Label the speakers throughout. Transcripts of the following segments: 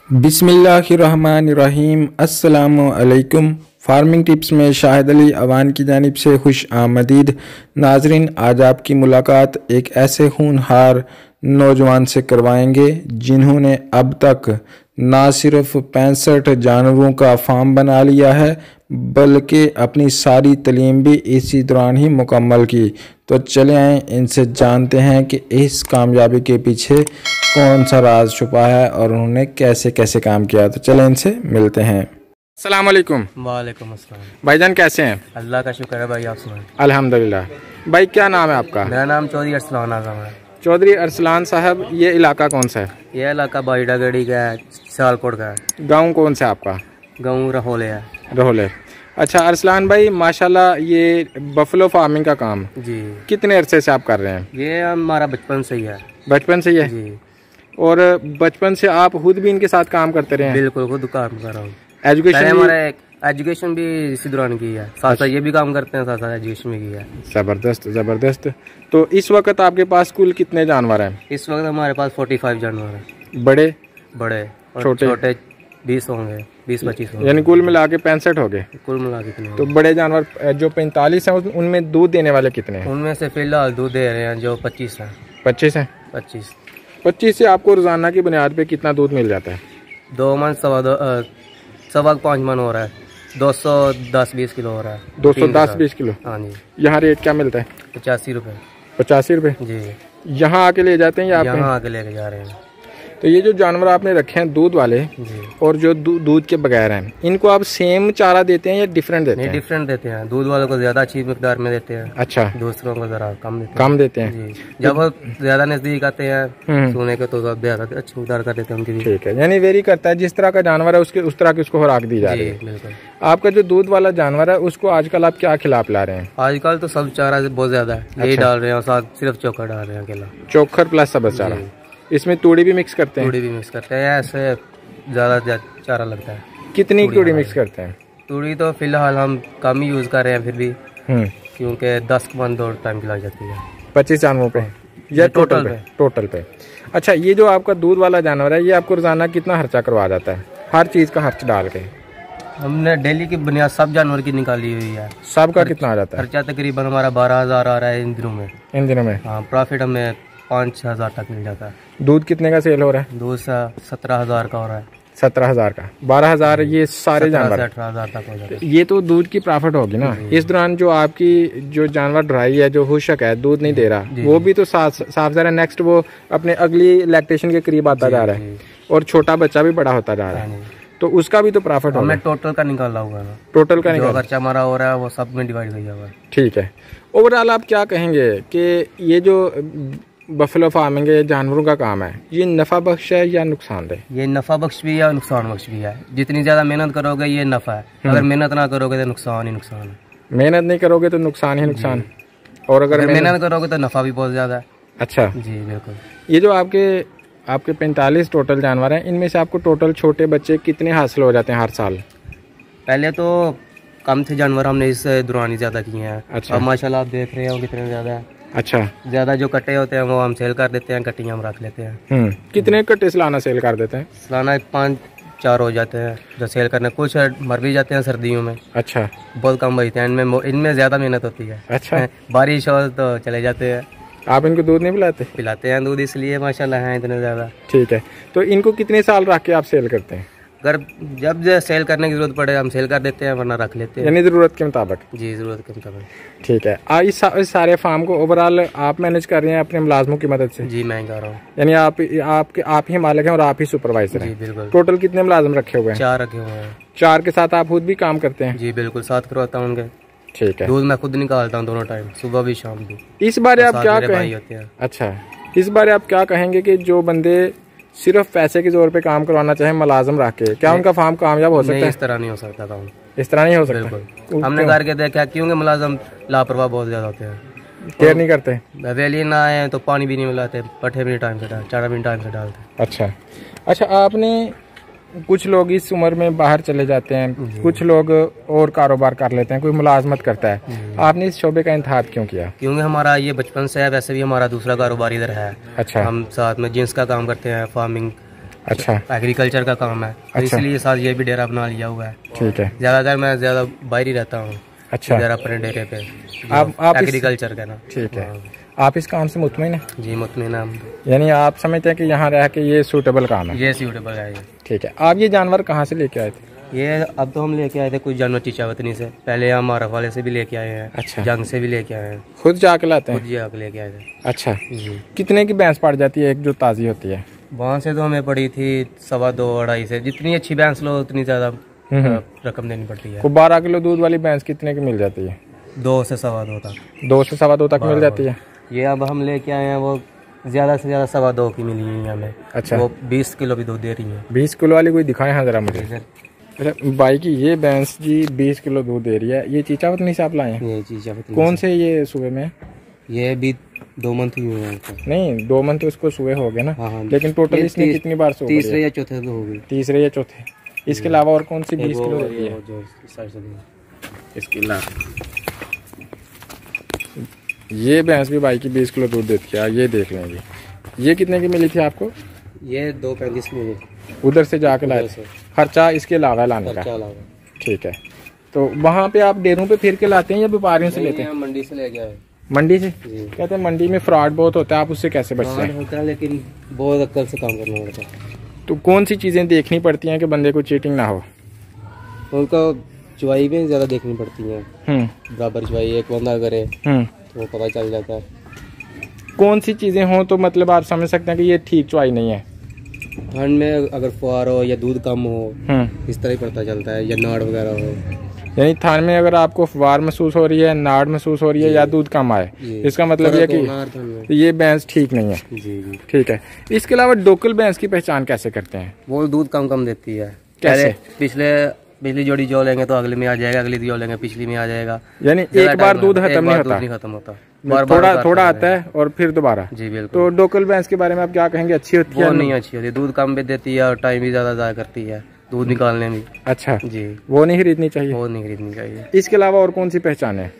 Speaker 1: बिस्मिल्लाहिर्रहमानिर्रहीम। अस्सलामुअलैकुम। Farming tips में शाहिद अली अवान की जानिब से खुश आमदीद। नाजरीन, आज आपकी मुलाकात एक ऐसे होनहार नौजवान से करवाएंगे जिन्होंने अब तक ना सिर्फ 65 जानवरों का फार्म बना लिया है बल्कि अपनी सारी तालीम भी इसी दौरान ही मुकम्मल की। तो चले आएँ इनसे जानते हैं कि इस कामयाबी के पीछे कौन सा राज छुपा है और उन्होंने कैसे कैसे काम किया। तो चले इनसे मिलते हैं। अस्सलाम वालेकुम।
Speaker 2: वालेकुम अस्सलाम।
Speaker 1: भाईजान कैसे हैं?
Speaker 2: अल्लाह का शुक्र है भाई, आप सुनाएं।
Speaker 1: अल्हम्दुलिल्लाह। भाई क्या नाम है आपका?
Speaker 2: मेरा नाम चौधरी अरसलान आजम है।
Speaker 1: चौधरी अरसलान साहब, ये इलाका कौन सा है?
Speaker 2: यह इलाका बाईडागढ़ी का है, सियालकोट का है।
Speaker 1: गांव कौन सा है आपका?
Speaker 2: गाँव रहोले है।
Speaker 1: रहोले। अच्छा अरसलान भाई, माशाल्लाह ये बफलो फार्मिंग का काम
Speaker 2: जी
Speaker 1: कितने अरसे से आप कर रहे हैं?
Speaker 2: ये हमारा बचपन से ही है।
Speaker 1: बचपन से ही है
Speaker 2: जी,
Speaker 1: और बचपन से आप खुद भी इनके साथ काम करते रहे हैं?
Speaker 2: बिल्कुल, खुद काम कर रहा हूँ।
Speaker 1: एजुकेशन
Speaker 2: हमारा एजुकेशन भी इसी दौरान की है, साथ साथ ये भी काम करते हैं, साथ साथ एजुकेशन भी की है।
Speaker 1: ज़बरदस्त ज़बरदस्त। तो इस वक्त आपके पास कुल कितने जानवर हैं?
Speaker 2: इस वक्त हमारे पास 45 जानवर हैं।
Speaker 1: बड़े
Speaker 2: बड़े और
Speaker 1: छोटे?
Speaker 2: छोटे 20 होंगे, 20-25 होंगे।
Speaker 1: यानी कुल मिला के 65 हो गए।
Speaker 2: कुल मिला के कितने?
Speaker 1: तो बड़े जानवर जो 45 हैं उनमें दूध देने वाले कितने हैं?
Speaker 2: उनमें से फिलहाल दूध दे रहे हैं जो 25 हैं।
Speaker 1: 25 हैं। 25 से आपको रोजाना की बुनियाद पे कितना दूध मिल जाता है?
Speaker 2: 2 मन, सवा 5 मन हो रहा है। 210-20 किलो हो रहा है।
Speaker 1: 210-20 किलो।
Speaker 2: हाँ जी।
Speaker 1: यहाँ रेट क्या मिलता है?
Speaker 2: 85 रुपये।
Speaker 1: 85 रुपये
Speaker 2: जी।
Speaker 1: यहाँ आके ले जाते हैं या
Speaker 2: यहाँ आके लेके जा रहे हैं।
Speaker 1: तो ये जो जानवर आपने रखे हैं दूध वाले
Speaker 2: जी,
Speaker 1: और जो दूध के बगैर हैं, इनको आप सेम चारा देते हैं या डिफरेंट देते हैं?
Speaker 2: डिफरेंट देते हैं। दूध वालों को ज्यादा अच्छी मिकदार में देते हैं।
Speaker 1: अच्छा।
Speaker 2: दूसरों को जरा कम
Speaker 1: देते हैं।
Speaker 2: जी। जब वो ज्यादा नजदीक आते हैं सोने के तो ज्यादा अच्छी मिकदार कर देते हैं उनकी।
Speaker 1: ठीक है, यानी वेरी करता है जिस तरह का जानवर है उसके उस तरह की उसको खुराक दी जा रही है।
Speaker 2: बिल्कुल।
Speaker 1: आपका जो दूध वाला जानवर है उसको आजकल आप क्या खिला पिला रहे हैं?
Speaker 2: आजकल तो सब चारा बहुत ज्यादा है, यही डाल रहे हैं और साथ सिर्फ चोकर डाल रहे हैं अकेला।
Speaker 1: चोकर प्लस सब्ज चारा। इसमें तूड़ी भी मिक्स करते हैं?
Speaker 2: तूड़ी भी मिक्स करते हैं, ऐसे ज्यादा चारा लगता है।
Speaker 1: कितनी तूड़ी मिक्स करते हैं?
Speaker 2: तूड़ी तो फिलहाल हम कम ही यूज कर रहे हैं फिर भी, क्योंकि 10 मन 2 टाइम की लग जाती है। 25
Speaker 1: जानवरों पे या टोटल पे? अच्छा, ये जो आपका दूध वाला जानवर है ये आपको रोजाना कितना खर्चा करवा जाता है हर चीज का खर्च डाल के?
Speaker 2: हमने डेली की बुनियाद सब जानवर की निकाली हुई है।
Speaker 1: सबका कितना आ जाता है
Speaker 2: खर्चा? तकरीबन हमारा 12,000 आ रहा है इन दिनों में। हाँ, प्रॉफिट हमें 5-6 तक मिल जाता है।
Speaker 1: दूध कितने का सेल हो रहा है?
Speaker 2: दूध 17,000 का हो रहा है।
Speaker 1: 17,000 का? 12,000 ये सारे जानवर?
Speaker 2: 18,000 तक हो जाता है।
Speaker 1: ये तो दूध की प्रॉफिट होगी ना। इस दौरान जो आपकी जो जानवर ड्राई है, जो हुशक है, दूध नहीं दे रहा, वो भी तो साफ जा रहा है। नेक्स्ट वो अपने अगली लैक्टेशन के करीब आता जा रहा है और छोटा बच्चा भी बड़ा होता जा रहा है, तो उसका भी तो प्रॉफिट होगा।
Speaker 2: टोटल का निकाला हुआ है।
Speaker 1: टोटल का
Speaker 2: जो खर्चा हमारा हो रहा है वो सब में डिवाइड हो जाएगा।
Speaker 1: ठीक है। ओवरऑल आप क्या कहेंगे कि ये जो बफलो फार्मिंग है, जानवरों का काम है, ये नफा बख्श है या नुकसानदेह?
Speaker 2: ये नफा बख्श भी है और नुकसान बख्श भी है। जितनी ज्यादा मेहनत करोगे ये नफा है, अगर मेहनत ना करोगे तो नुकसान ही नुकसान है।
Speaker 1: मेहनत नहीं करोगे तो नुकसान ही नुकसान, और अगर
Speaker 2: मेहनत करोगे तो नफा भी बहुत ज्यादा है।
Speaker 1: अच्छा
Speaker 2: जी बिल्कुल।
Speaker 1: ये जो आपके 45 टोटल जानवर हैं, इनमें से आपको टोटल छोटे बच्चे कितने हासिल हो जाते हैं हर साल?
Speaker 2: पहले तो कम थे जानवर, हमने इस दौरान ही ज्यादा किए हैं।
Speaker 1: अच्छा।
Speaker 2: अब माशाल्लाह आप देख रहे हो कितने ज्यादा है।
Speaker 1: अच्छा।
Speaker 2: ज्यादा जो कट्टे होते हैं वो हम सेल कर देते हैं, कट्टियाँ हम रख लेते हैं।
Speaker 1: कितने कट्टे सालाना सेल कर देते हैं?
Speaker 2: सालाना 5-4 हो जाते हैं जो सेल करने। कुछ मर भी जाते हैं सर्दियों में।
Speaker 1: अच्छा।
Speaker 2: बहुत कम बचते हैं, इनमें ज्यादा मेहनत होती है।
Speaker 1: अच्छा।
Speaker 2: बारिश हो तो चले जाते हैं।
Speaker 1: आप इनको दूध नहीं पिलाते?
Speaker 2: पिलाते हैं दूध, इसलिए माशाल्लाह हैं इतने ज्यादा।
Speaker 1: ठीक है। तो इनको कितने साल रख के आप सेल करते हैं?
Speaker 2: अगर जब सेल करने की जरूरत पड़े हम सेल कर देते हैं, वरना रख लेते हैं।
Speaker 1: यानी जरूरत के मुताबिक? जी,
Speaker 2: जरूरत के मुताबिक।
Speaker 1: ठीक है। इस सारे फार्म को ओवरऑल आप मैनेज कर रहे हैं अपने मुलाजमों की मदद से?
Speaker 2: जी, मैं कर रहा हूँ।
Speaker 1: यानी आप ही मालिक हैं और आप ही सुपरवाइजर हैं?
Speaker 2: जी बिल्कुल।
Speaker 1: टोटल कितने मुलाजिम रखे हुए हैं?
Speaker 2: 4 रखे हुए हैं।
Speaker 1: 4 के साथ आप खुद भी काम करते हैं?
Speaker 2: जी बिल्कुल, साथ करवाता हूँ उनके।
Speaker 1: ठीक है।
Speaker 2: दूध मैं खुद निकालता हूँ दोनों टाइम, सुबह भी शाम भी।
Speaker 1: इस बारे आप क्या कहेंगे? अच्छा, इस बारे आप क्या कहेंगे कि जो बंदे सिर्फ पैसे के जोर पे काम करवाना चाहे मुलाजिम रख के, क्या उनका फार्म कामयाब हो सकता है?
Speaker 2: इस तरह नहीं हो सकता काम।
Speaker 1: इस तरह नहीं हो सकता?
Speaker 2: हमने करके देखा, क्योंकि मुलाजिम लापरवाह बहुत ज्यादा होते हैं,
Speaker 1: केयर नहीं करते।
Speaker 2: वेली ना आए तो पानी भी नहीं मिलाते, पट्टे भी टाइम से डालते, चारा भी टाइम से डालते।
Speaker 1: अच्छा, आपने कुछ लोग इस उम्र में बाहर चले जाते हैं, कुछ लोग और कारोबार कर लेते हैं, कोई मुलाजमत करता है, आपने इस शोबे का इंतखाब क्यों किया?
Speaker 2: क्योंकि हमारा ये बचपन से है, वैसे भी हमारा दूसरा कारोबार इधर है।
Speaker 1: अच्छा।
Speaker 2: हम साथ में जींस का काम करते हैं, फार्मिंग
Speaker 1: अच्छा,
Speaker 2: एग्रीकल्चर का काम है, तो इसलिए साथ ये भी डेरा बना लिया हुआ है।
Speaker 1: ठीक है।
Speaker 2: ज्यादातर मैं ज्यादा बाहर ही रहता हूँ।
Speaker 1: अच्छा,
Speaker 2: डेरा अपने डेरे पे
Speaker 1: आप
Speaker 2: एग्रीकल्चर का ना।
Speaker 1: ठीक है। आप इस काम से मुतमिन हैं?
Speaker 2: जी मुतमिन हम।
Speaker 1: यानी आप समझते हैं कि यहाँ रह के ये सूटेबल काम है?
Speaker 2: ये सूटेबल है ये।
Speaker 1: ठीक है। आप ये जानवर कहाँ से लेके आए थे?
Speaker 2: ये अब तो हम लेके आए थे कुछ जानवर चीचावतनी से, पहले हम मारफ वाले से भी लेके आए हैं। अच्छा। जंग से भी लेके आए हैं।
Speaker 1: खुद जाके लाते हैं?
Speaker 2: खुद जाके लेके आए थे।
Speaker 1: अच्छा जी। कितने की भैंस पड़ जाती है एक जो ताज़ी होती है?
Speaker 2: वहाँ से तो हमें पड़ी थी 2.25-2.5 से। जितनी अच्छी भैंस लो उतनी ज्यादा रकम देनी पड़ती है।
Speaker 1: 12 किलो दूध वाली भैंस कितने की मिल जाती है?
Speaker 2: 2 से 2.25 तक।
Speaker 1: 2 से 2.25 तक मिल जाती है। ये
Speaker 2: अब हम लेके आए हैं वो ज्यादा से ज्यादा 2.25 की मिली है हमें। अच्छा। वो 20 किलो भी दूध दे रही है।
Speaker 1: 20 किलो वाली कोई दिखाए हैं जरा मुझे। अच्छा भाई की ये भैंस जी 20 किलो दूध दे रही है। ये चीचावतनी से आप लाए हैं?
Speaker 2: ये चीचावतनी।
Speaker 1: कौन से ये सूबे में?
Speaker 2: ये भी 2 मंथ हुए हैं। नहीं
Speaker 1: 2 मंथ तो इसको सूबे हो गए ना।
Speaker 2: हाँ।
Speaker 1: लेकिन टोटल इसने कितनी बार सो?
Speaker 2: तीसरे या चौथे तो होगी।
Speaker 1: तीसरे या चौथे। इसके अलावा और कौन सी 20 किलो देती है? इसके अलावा ये भैंस भी भाई की 20 किलो दूध देती है। ये देख लेंगे। ये कितने की मिली थी आपको?
Speaker 2: ये 2.35 की मिली।
Speaker 1: उधर से जाके लाए थे? खर्चा इसके अलावा लाने का? ठीक है। तो वहाँ पे आप डेरों पे फिर के लाते हैं या व्यापारियों से लेते हैं?
Speaker 2: मंडी से ले गया है।
Speaker 1: मंडी से? कहते हैं मंडी में फ्रॉड बहुत होता है, आप उससे कैसे बचते हैं?
Speaker 2: होता है लेकिन बहुत अक्ल से काम करना पड़ता है।
Speaker 1: तो कौन सी चीज़ें देखनी पड़ती हैं कि बंदे को चीटिंग ना हो?
Speaker 2: उनको चुवाई भी ज़्यादा देखनी पड़ती है। बराबर चुवाई एक बंदा करे तो वो पता चल जाता है।
Speaker 1: कौन सी चीज़ें हों तो मतलब आप समझ सकते हैं कि ये ठीक चुवाई नहीं है?
Speaker 2: ठंड में अगर फुहार हो या दूध कम हो, इस तरह ही पता चलता है, या नाड़ वगैरह हो।
Speaker 1: यानी थान में अगर आपको फुहार महसूस हो रही है, नाड़ महसूस हो रही है या दूध कम आए, इसका मतलब ये कि ये भैंस ठीक नहीं है। जी। ठीक है। इसके अलावा डोकल भैंस की पहचान कैसे करते हैं?
Speaker 2: वो दूध कम देती है।
Speaker 1: कैसे?
Speaker 2: पिछली जोड़ी जो लेंगे तो अगले में आ जाएगा, अगली जो लेंगे पिछली में आ जाएगा।
Speaker 1: यानी एक बार दूध खत्म नहीं होता, थोड़ा आता है और फिर दोबारा।
Speaker 2: जी बिल्कुल।
Speaker 1: तो डोकल भैंस के बारे में आप क्या कहेंगे? अच्छी होती है?
Speaker 2: वो नहीं अच्छी होती, दूध कम भी देती है और टाइम भी ज्यादा जाया करती है दूध निकालने में।
Speaker 1: अच्छा
Speaker 2: जी।
Speaker 1: वो नहीं खरीदनी चाहिए?
Speaker 2: वो नहीं खरीदनी चाहिए।
Speaker 1: इसके अलावा और कौन सी पहचान है?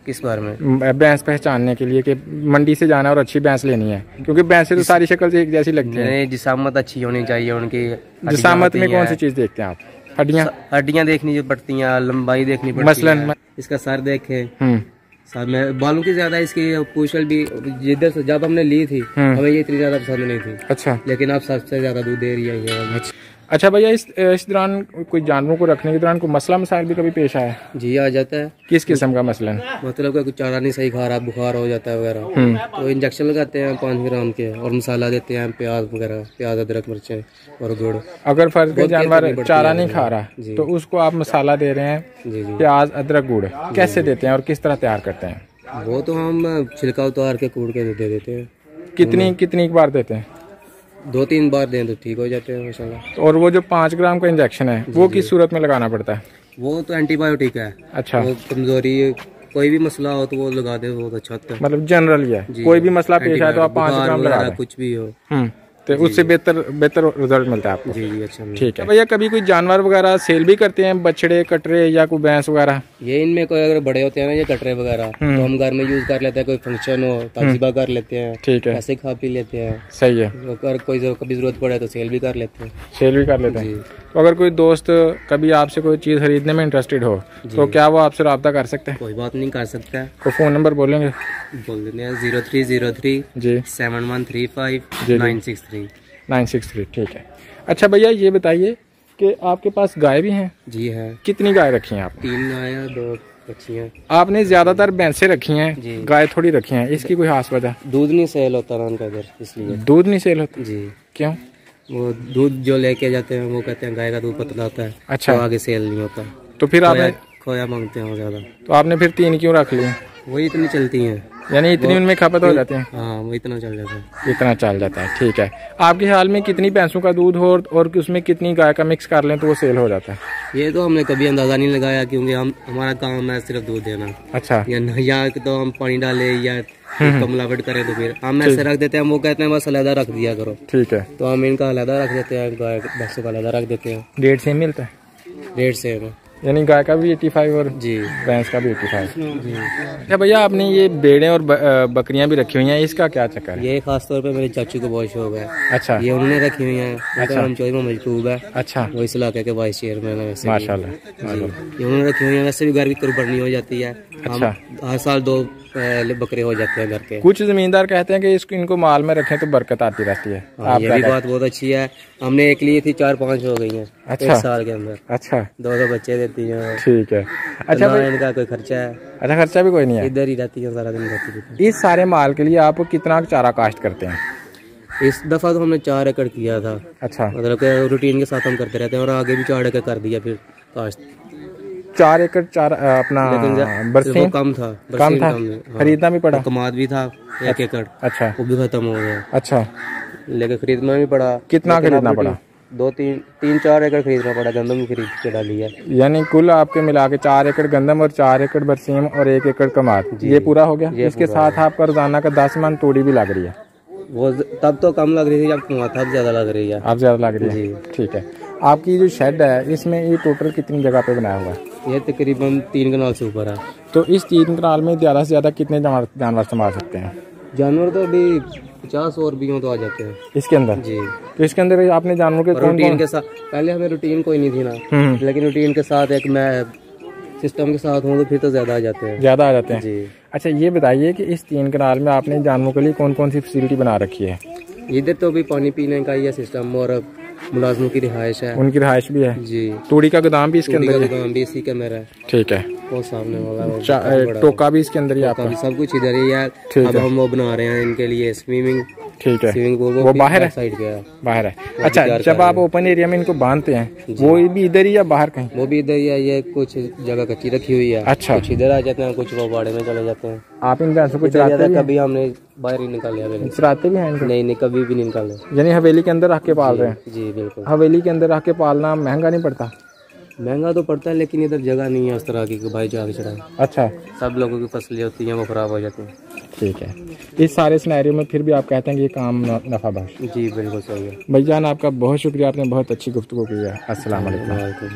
Speaker 2: किस बारे में?
Speaker 1: भैंस पहचानने के लिए कि मंडी से जाना और अच्छी भैंस लेनी है, क्योंकि भैंसें तो सारी शक्ल से एक जैसी लगती है।
Speaker 2: जिसामत अच्छी होनी चाहिए उनकी।
Speaker 1: जिसामत में कौन सी चीज देखते हैं आप?
Speaker 2: हड्डियां देखनी पड़ती हैं, लंबाई देखनी पड़ती है। मसलन इसका सर देखे, सर में बालों की ज्यादा, इसकी पूछल भी जिधर से जब हमने ली थी हमें ये इतनी ज्यादा पसंद नहीं थी। अच्छा। लेकिन अब सबसे ज्यादा दूध दे रही है।
Speaker 1: अच्छा भैया, इस दौरान कोई जानवरों को रखने के दौरान कोई मसला मसाइल भी कभी पेश आया?
Speaker 2: जी आ जाता है।
Speaker 1: किस किस्म का मसला? मतलब
Speaker 2: कुछ चारा नहीं सही खा रहा, बुखार हो जाता है वगैरह, तो इंजेक्शन लगाते हैं 5 ग्राम के और मसाला देते हैं, प्याज वगैरह, प्याज अदरक मिर्चें और गुड़।
Speaker 1: अगर फर्ज का जानवर चारा नहीं खा रहा तो उसको आप मसाला दे रहे हैं, प्याज अदरक गुड़, कैसे देते हैं और किस तरह तैयार करते हैं?
Speaker 2: वो तो हम छिलका उतार के कूट के दे देते हैं।
Speaker 1: कितनी बार देते हैं?
Speaker 2: 2-3 बार दें तो ठीक हो जाते हैं माशाल्लाह।
Speaker 1: और वो जो 5 ग्राम का इंजेक्शन है वो किस सूरत में लगाना पड़ता है?
Speaker 2: वो तो एंटीबायोटिक है। अच्छा। वो कमजोरी कोई भी मसला हो तो वो लगा दे, बहुत अच्छा होता है। मतलब
Speaker 1: जनरल है, कोई भी मसला पेश आए तो आप 5 ग्राम लगा दें,
Speaker 2: कुछ भी हो
Speaker 1: तो उससे बेहतर रिजल्ट मिलता है आपको।
Speaker 2: जी अच्छा। ठीक
Speaker 1: है भैया, कभी कोई जानवर वगैरह सेल भी करते हैं, बछड़े कटरे या कोई भैंस वगैरह?
Speaker 2: ये इनमें कोई अगर बड़े होते हैं ना ये कटरे वगैरह तो हम घर में यूज कर लेते हैं, कोई फंक्शन हो तजीबा कर लेते हैं। ठीक है। ऐसे खा पी लेते हैं। सही है। अगर कोई कभी जरूरत पड़े तो सेल भी कर लेते हैं।
Speaker 1: तो अगर कोई दोस्त कभी आपसे कोई चीज खरीदने में इंटरेस्टेड हो तो क्या वो आपसे रब्ता कर सकते हैं?
Speaker 2: कोई बात नहीं, कर सकता है।
Speaker 1: तो फोन नंबर बोलेंगे?
Speaker 2: बोल देते हैं 0303 जी 7135 963।
Speaker 1: ठीक है। अच्छा भैया, ये बताइए कि आपके पास गाय भी हैं?
Speaker 2: जी है।
Speaker 1: कितनी गाय रखी हैं आप?
Speaker 2: 3 गाय 2 बच्चियां।
Speaker 1: आपने ज्यादातर भैंसें रखी हैं, गाय थोड़ी रखी हैं, इसकी कोई खास वजह?
Speaker 2: दूध नहीं सेल होता ना उनका इधर, इसलिए।
Speaker 1: दूध नहीं सेल होता?
Speaker 2: जी।
Speaker 1: क्यों?
Speaker 2: वो दूध जो लेके जाते हैं वो कहते हैं गाय का दूध पतला होता है। अच्छा। तो आगे सेल नहीं होता,
Speaker 1: तो फिर आपने
Speaker 2: खोया मांगते हैं ज्यादा।
Speaker 1: तो आपने फिर 3 क्यों रख ली?
Speaker 2: वही इतनी चलती हैं,
Speaker 1: यानी इतनी उनमें खपत हो जाती है?
Speaker 2: हाँ, वो इतना चल
Speaker 1: जाता है। ठीक है। आपके ख्याल में कितनी भैंसों का दूध हो और उसमें कितनी गाय का मिक्स कर लें तो वो सेल हो जाता है?
Speaker 2: ये तो हमने कभी अंदाजा नहीं लगाया, क्योंकि हमारा काम है सिर्फ दूध देना। अच्छा। या तो हम पानी डाले या मिलावट करें तो फिर हम ऐसे रख देते हैं, वो कहते हैं बस अलहदा रख दिया करो। ठीक है। तो हम इनका अलहदा रख देते हैं, गाय भैंसों का अलहदा रख देते हैं।
Speaker 1: रेट सेम मिलता है?
Speaker 2: रेट सेम है।
Speaker 1: यानी गाय का भी 85 और
Speaker 2: जी
Speaker 1: भैंस का भी 85
Speaker 2: जी।
Speaker 1: अच्छा भैया, आपने ये भेड़ें और बकरियां भी रखी हुई हैं, इसका क्या चक्कर है?
Speaker 2: ये खास तौर पे मेरे चाचू को बहुत शौक है। अच्छा। ये उन्होंने रखी हुई है। अच्छा। नाम चौधरी मोहम्मद महबूब है। अच्छा। वो इस इलाके के वाइस चेयरमैन है वैसे। माशाल्लाह। ये उन्होंने रखी हुई है, वैसे भी घर की कुर्बानी हो जाती है। अच्छा। हर साल 2 बकरे हो जाते हैं घर के। कुछ जमींदार कहते हैं कि इसको इनको माल में रखें तो बरकत आती रहती है। ये भी बात बहुत अच्छी है। हमने एक ली थी, 4-5 हो गई हैं। अच्छा। 1 साल के अंदर। अच्छा। 2 बच्चे देती है। ठीक है। अच्छा तो इनका कोई खर्चा है? अच्छा, खर्चा भी कोई नहीं है, इधर ही रहती है सारा दिन रहती है। इस सारे माल के लिए आप कितना चारा काश्त करते हैं? इस दफा तो हमने 4 एकड़ किया था। अच्छा। मतलब कि रूटीन के साथ हम करते रहते हैं और आगे भी 4 एकड़ कर दिया फिर काश्त। 4 एकड़ अपना बरसीम कम था, खरीदना भी पड़ा। कमाद भी था 1 एकड़। अच्छा। वो भी खत्म हो गया। अच्छा। लेकिन खरीदना भी पड़ा। कितना खरीदना पड़ा? 2-3-4 एकड़ खरीदना पड़ा। गंदम खरीद के डाली है। यानी कुल आपके मिला के 4 एकड़ गंदम और 4 एकड़ बरसीम और 1 एकड़ कमाद, ये पूरा हो गया। इसके साथ आपका रोजाना का 10 मन तूड़ी भी लग रही है। वो तब तो कम लग रही थी, अब ज्यादा लग रही है। अब ज्यादा लग रही है। ठीक है। आपकी जो शेड है इसमें ये टोटल कितनी जगह पे बनाया हुआ है? ये तकरीबन 3 कनाल से ऊपर है। तो इस 3 कनाल में ज्यादा से ज्यादा कितने जानवर संभाल सकते हैं? जानवर तो अभी 50 और भी तो आ जाते हैं इसके अंदर जी। तो इसके अंदर आपने जानवरों के रूटीन के साथ, पहले हमें रूटीन कोई नहीं थी ना, लेकिन रूटीन के साथ एक मैं सिस्टम के साथ हूँ तो फिर तो ज्यादा आ जाते हैं जी। अच्छा, ये बताइए कि इस 3 कनाल में आपने जानवरों के लिए कौन कौन सी फैसिलिटी बना रखी है? इधर तो अभी पानी पीने का ही सिस्टम और मुलाजमों की रिहाइश है। उनकी रिहाइश भी है जी। तूड़ी का गोदाम भी इसके अंदर? गोदाम भी इसी के अंदर है। ठीक है। वो सामने वाला टोका भी इसके अंदर ही आपका? सब कुछ इधर ही है। अब हम वो बना रहे हैं इनके लिए स्विमिंग। ठीक है। स्विमिंग पूल वो बाहर है, साइड पे है, बाहर है। अच्छा, जब आप ओपन एरिया में इनको बांधते हैं वो भी इधर ही या बाहर कहीं? वो भी इधर ही है। ये कुछ जगह कच्ची रखी हुई है। अच्छा। कुछ इधर आ जाते हैं, कुछ वो बाड़े में चले जाते हैं। आप इन भैंसों को चराते हैं? कभी हमने बाहर ही निकाल लिया। चराते भी हैं इनको? नहीं, कभी भी नहीं निकाले। यानी हवेली के अंदर रख के पाल रहे हैं? जी बिल्कुल। हवेली के अंदर रख के पालना महंगा नहीं पड़ता? महंगा तो पड़ता है, लेकिन इधर जगह नहीं है उस तरह की भाई जाके चढ़ाए। अच्छा। सब लोगों की फसलें होती हैं वो खराब हो जाती हैं। ठीक है। इस सारे सिनेरियो में फिर भी आप कहते हैं कि ये काम नफा बख्श? जी बिल्कुल सही है। भाईजान, आपका बहुत शुक्रिया, आपने बहुत अच्छी गुफ्तगू की है। अस्सलाम वालेकुम।